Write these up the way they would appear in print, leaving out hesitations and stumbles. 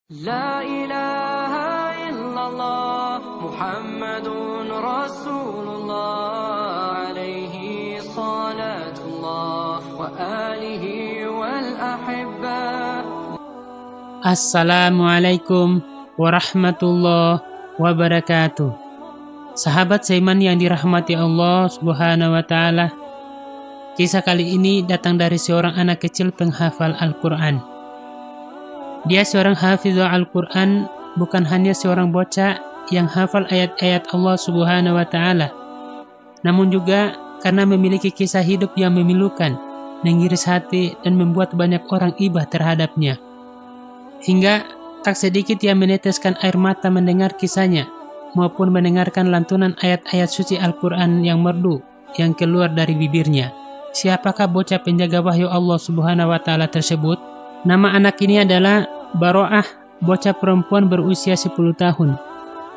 لا إله إلا الله محمد رسول الله عليه صلاة الله وآله والأحبة. Assalamualaikum warahmatullahi wabarakatuh. Sahabat seiman yang dirahmati Allah Subhanahu wa Ta'ala, kisah kali ini datang dari seorang anak kecil penghafal Al-Quran. Dia seorang hafizul Al-Quran, bukan hanya seorang bocah yang hafal ayat-ayat Allah Subhanahu wa Ta'ala, namun juga karena memiliki kisah hidup yang memilukan, mengiris hati dan membuat banyak orang ibah terhadapnya. Hingga tak sedikit yang meneteskan air mata mendengar kisahnya, maupun mendengarkan lantunan ayat-ayat suci Al-Quran yang merdu yang keluar dari bibirnya. Siapakah bocah penjaga wahyu Allah Subhanahu wa Ta'ala tersebut? Nama anak ini adalah Baro'ah, bocah perempuan berusia 10 tahun.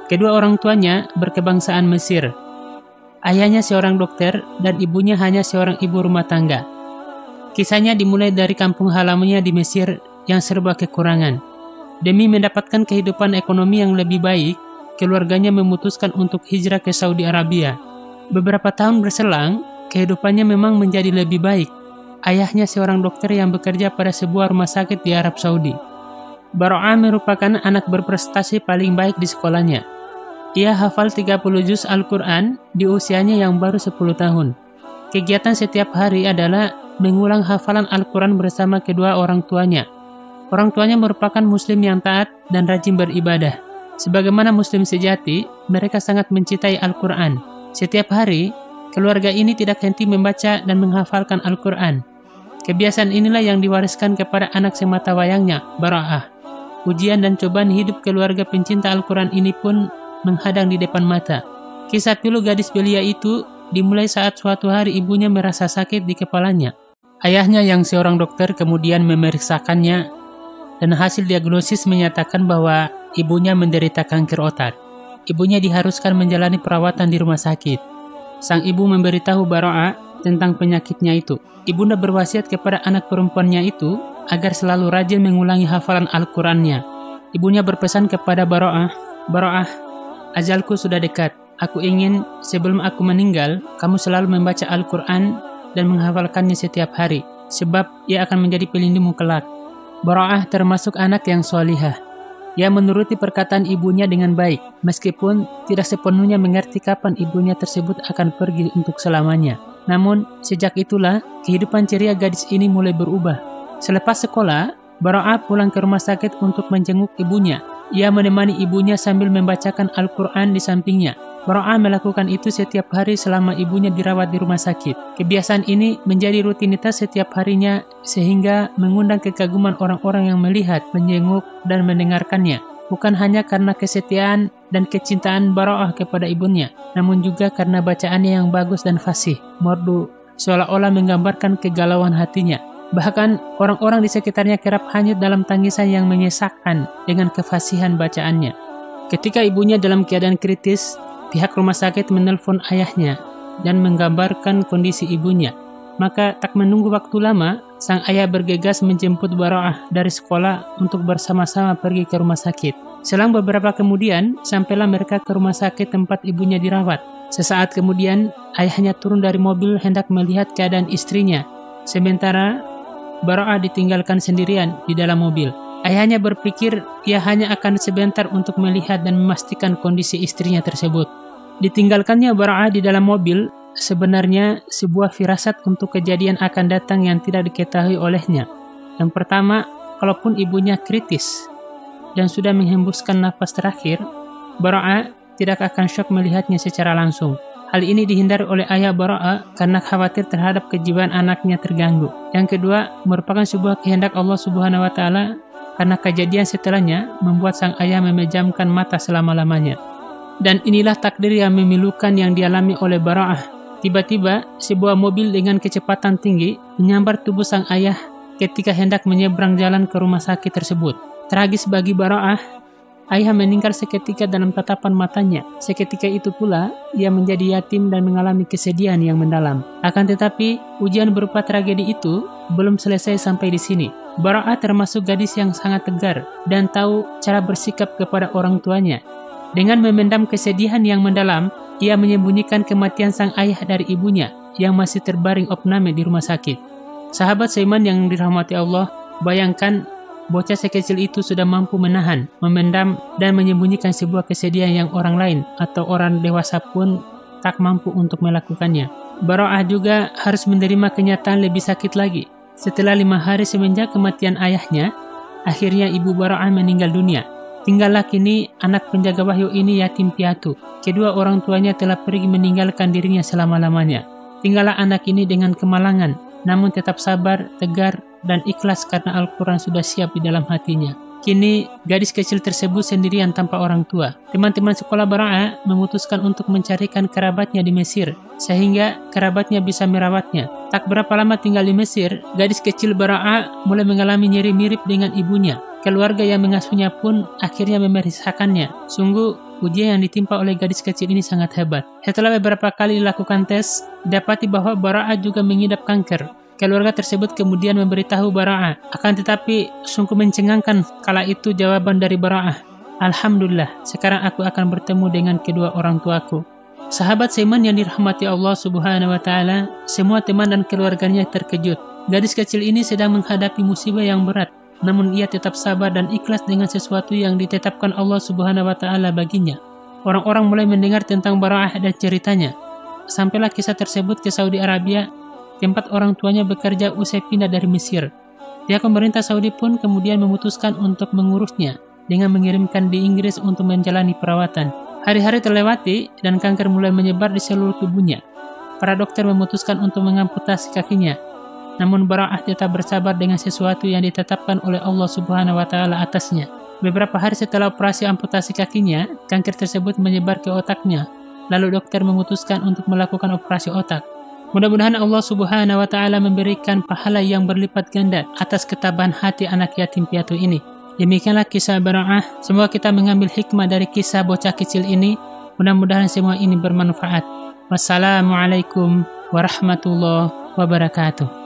Kedua orang tuanya berkebangsaan Mesir. Ayahnya seorang dokter dan ibunya hanya seorang ibu rumah tangga. Kisahnya dimulai dari kampung halamannya di Mesir yang serba kekurangan. Demi mendapatkan kehidupan ekonomi yang lebih baik, keluarganya memutuskan untuk hijrah ke Saudi Arabia. Beberapa tahun berselang, kehidupannya memang menjadi lebih baik. Ayahnya seorang dokter yang bekerja pada sebuah rumah sakit di Arab Saudi. Baro'ah merupakan anak berprestasi paling baik di sekolahnya. Ia hafal 30 juz Al-Quran di usianya yang baru 10 tahun. Kegiatan setiap hari adalah mengulang hafalan Al-Quran bersama kedua orang tuanya. Orang tuanya merupakan muslim yang taat dan rajin beribadah. Sebagaimana muslim sejati, mereka sangat mencintai Al-Quran. Setiap hari, keluarga ini tidak henti membaca dan menghafalkan Al-Quran. Kebiasaan inilah yang diwariskan kepada anak semata wayangnya, Baro'ah. Ujian dan cobaan hidup keluarga pencinta Al-Quran ini pun menghadang di depan mata. Kisah pilu gadis belia itu dimulai saat suatu hari ibunya merasa sakit di kepalanya. Ayahnya yang seorang dokter kemudian memeriksakannya dan hasil diagnosis menyatakan bahwa ibunya menderita kanker otak. Ibunya diharuskan menjalani perawatan di rumah sakit. Sang ibu memberitahu Baro'ah tentang penyakitnya itu. Ibunda berwasiat kepada anak perempuannya itu agar selalu rajin mengulangi hafalan Al-Qurannya. Ibunya berpesan kepada Baro'ah, "Baro'ah, ajalku sudah dekat. Aku ingin sebelum aku meninggal, kamu selalu membaca Al-Quran dan menghafalkannya setiap hari, sebab ia akan menjadi pelindungmu kelak." Baro'ah termasuk anak yang solihah. Ia menuruti perkataan ibunya dengan baik, meskipun tidak sepenuhnya mengerti kapan ibunya tersebut akan pergi untuk selamanya. Namun, sejak itulah, kehidupan ceria gadis ini mulai berubah. Selepas sekolah, Baro'ah pulang ke rumah sakit untuk menjenguk ibunya. Ia menemani ibunya sambil membacakan Al-Quran di sampingnya. Baro'ah melakukan itu setiap hari selama ibunya dirawat di rumah sakit. Kebiasaan ini menjadi rutinitas setiap harinya sehingga mengundang kekaguman orang-orang yang melihat, menjenguk, dan mendengarkannya. Bukan hanya karena kesetiaan dan kecintaan Baro'ah kepada ibunya, namun juga karena bacaannya yang bagus dan fasih, merdu, seolah-olah menggambarkan kegalauan hatinya. Bahkan orang-orang di sekitarnya kerap hanyut dalam tangisan yang menyesakkan dengan kefasihan bacaannya. Ketika ibunya dalam keadaan kritis, pihak rumah sakit menelpon ayahnya dan menggambarkan kondisi ibunya. Maka tak menunggu waktu lama, sang ayah bergegas menjemput Baro'ah dari sekolah untuk bersama-sama pergi ke rumah sakit. Selang beberapa kemudian, sampailah mereka ke rumah sakit tempat ibunya dirawat. Sesaat kemudian, ayahnya turun dari mobil hendak melihat keadaan istrinya. Sementara Baro'ah ditinggalkan sendirian di dalam mobil. Ayahnya berpikir ia hanya akan sebentar untuk melihat dan memastikan kondisi istrinya tersebut. Ditinggalkannya Baro'ah di dalam mobil sebenarnya sebuah firasat untuk kejadian akan datang yang tidak diketahui olehnya. Yang pertama, kalaupun ibunya kritis dan sudah menghembuskan nafas terakhir, Baro'ah tidak akan syok melihatnya secara langsung. Hal ini dihindari oleh ayah Baro'ah karena khawatir terhadap kejiwaan anaknya terganggu. Yang kedua, merupakan sebuah kehendak Allah Subhanahu wa Ta'ala karena kejadian setelahnya membuat sang ayah memejamkan mata selama-lamanya. Dan inilah takdir yang memilukan yang dialami oleh Baro'ah. Tiba-tiba, sebuah mobil dengan kecepatan tinggi menyambar tubuh sang ayah ketika hendak menyeberang jalan ke rumah sakit tersebut. Tragis bagi Baro'ah, ayah meninggal seketika dalam tatapan matanya. Seketika itu pula, ia menjadi yatim dan mengalami kesedihan yang mendalam. Akan tetapi, ujian berupa tragedi itu belum selesai sampai di sini. Bara'ah termasuk gadis yang sangat tegar dan tahu cara bersikap kepada orang tuanya. Dengan memendam kesedihan yang mendalam, ia menyembunyikan kematian sang ayah dari ibunya yang masih terbaring opname di rumah sakit. Sahabat seiman yang dirahmati Allah, bayangkan bocah sekecil itu sudah mampu menahan, memendam, dan menyembunyikan sebuah kesedihan yang orang lain atau orang dewasa pun tak mampu untuk melakukannya. Bara'ah juga harus menerima kenyataan lebih sakit lagi. Setelah 5 hari semenjak kematian ayahnya, akhirnya ibu Bara'ah meninggal dunia. Tinggallah kini anak penjaga wahyu ini yatim piatu. Kedua orang tuanya telah pergi meninggalkan dirinya selama-lamanya. Tinggallah anak ini dengan kemalangan, namun tetap sabar, tegar, dan ikhlas karena Al-Quran sudah siap di dalam hatinya. Kini, gadis kecil tersebut sendirian tanpa orang tua. Teman-teman sekolah Bara'ah memutuskan untuk mencarikan kerabatnya di Mesir, sehingga kerabatnya bisa merawatnya. Tak berapa lama tinggal di Mesir, gadis kecil Bara'ah mulai mengalami nyeri mirip dengan ibunya. Keluarga yang mengasuhnya pun akhirnya memeriksakannya. Sungguh, ujian yang ditimpa oleh gadis kecil ini sangat hebat. Setelah beberapa kali dilakukan tes, didapati bahwa Bara'ah juga mengidap kanker. Keluarga tersebut kemudian memberitahu Bara'ah. Akan tetapi, sungguh mencengangkan kala itu jawaban dari Bara'ah. Alhamdulillah, sekarang aku akan bertemu dengan kedua orang tuaku. Sahabat seiman yang dirahmati Allah Subhanahu wa Ta'ala, semua teman dan keluarganya terkejut. Gadis kecil ini sedang menghadapi musibah yang berat, namun ia tetap sabar dan ikhlas dengan sesuatu yang ditetapkan Allah Subhanahu wa Ta'ala baginya. Orang-orang mulai mendengar tentang Bara'ah dan ceritanya. Sampailah kisah tersebut ke Saudi Arabia, tempat orang tuanya bekerja usai pindah dari Mesir. Pihak pemerintah Saudi pun kemudian memutuskan untuk mengurusnya dengan mengirimkan di Inggris untuk menjalani perawatan. Hari-hari terlewati dan kanker mulai menyebar di seluruh tubuhnya. Para dokter memutuskan untuk mengamputasi kakinya. Namun Bara'ah tetap bersabar dengan sesuatu yang ditetapkan oleh Allah Subhanahu wa Ta'ala atasnya. Beberapa hari setelah operasi amputasi kakinya, kanker tersebut menyebar ke otaknya. Lalu dokter memutuskan untuk melakukan operasi otak. Mudah-mudahan Allah Subhanahu wa Ta'ala memberikan pahala yang berlipat ganda atas ketabahan hati anak yatim piatu ini. Demikianlah kisah Bara'ah. Semoga kita mengambil hikmah dari kisah bocah kecil ini. Mudah-mudahan semua ini bermanfaat. Wassalamualaikum warahmatullahi wabarakatuh.